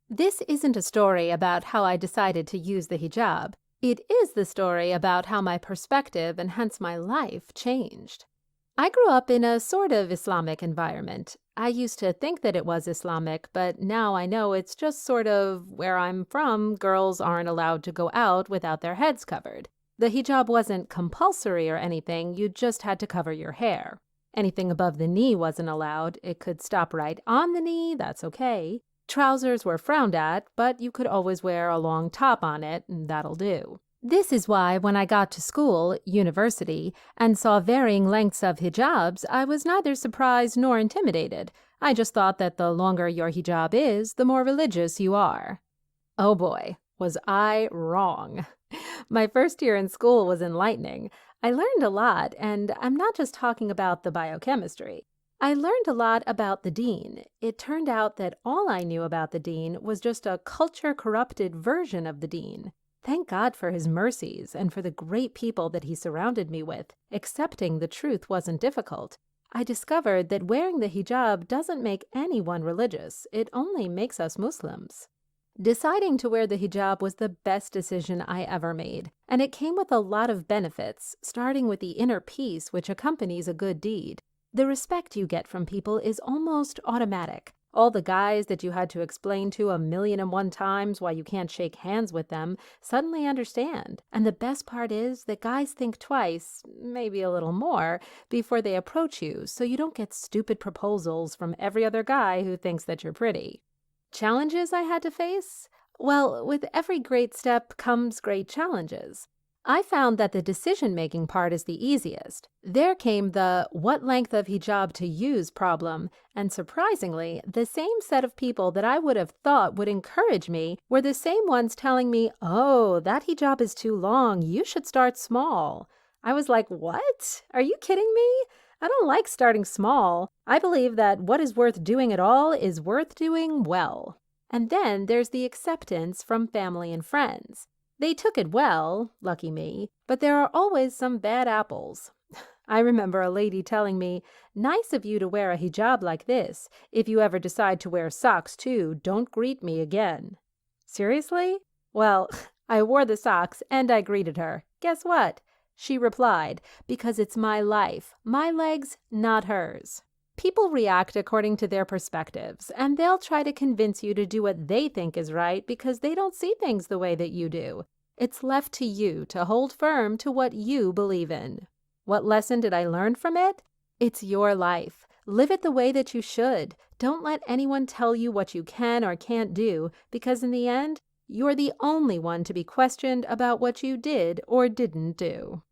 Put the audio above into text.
This isn't a story about how I decided to use the hijab. It is the story about how my perspective and hence my life changed. I grew up in a sort of Islamic environment. I used to think that it was Islamic, but now I know it's just sort of where I'm from, girls aren't allowed to go out without their heads covered. The hijab wasn't compulsory or anything, you just had to cover your hair. Anything above the knee wasn't allowed. It could stop right on the knee, that's okay. Trousers were frowned at, but you could always wear a long top on it, and that'll do. This is why when I got to school, university, and saw varying lengths of hijabs, I was neither surprised nor intimidated. I just thought that the longer your hijab is, the more religious you are. Oh boy, was I wrong. My first year in school was enlightening. I learned a lot, and I'm not just talking about the biochemistry. I learned a lot about the Deen. It turned out that all I knew about the Deen was just a culture-corrupted version of the Deen. Thank God for his mercies and for the great people that he surrounded me with. Accepting the truth wasn't difficult. I discovered that wearing the hijab doesn't make anyone religious. It only makes us Muslims. Deciding to wear the hijab was the best decision I ever made, and it came with a lot of benefits, starting with the inner peace which accompanies a good deed. The respect you get from people is almost automatic. All the guys that you had to explain to 1,000,001 times why you can't shake hands with them suddenly understand. And the best part is that guys think twice, maybe a little more, before they approach you, so you don't get stupid proposals from every other guy who thinks that you're pretty. Challenges I had to face? Well, with every great step comes great challenges. I found that the decision-making part is the easiest. There came the what length of hijab to use problem, and surprisingly, the same set of people that I would have thought would encourage me were the same ones telling me, oh, that hijab is too long, you should start small. I was like, what? Are you kidding me? I don't like starting small. I believe that what is worth doing at all is worth doing well. And then there's the acceptance from family and friends. They took it well, lucky me, but there are always some bad apples. I remember a lady telling me, nice of you to wear a hijab like this. If you ever decide to wear socks too, don't greet me again. Seriously? Well, I wore the socks and I greeted her. Guess what? She replied, because it's my life, my legs, not hers. People react according to their perspectives, and they'll try to convince you to do what they think is right because they don't see things the way that you do. It's left to you to hold firm to what you believe in. What lesson did I learn from it? It's your life. Live it the way that you should. Don't let anyone tell you what you can or can't do, because in the end, you're the only one to be questioned about what you did or didn't do.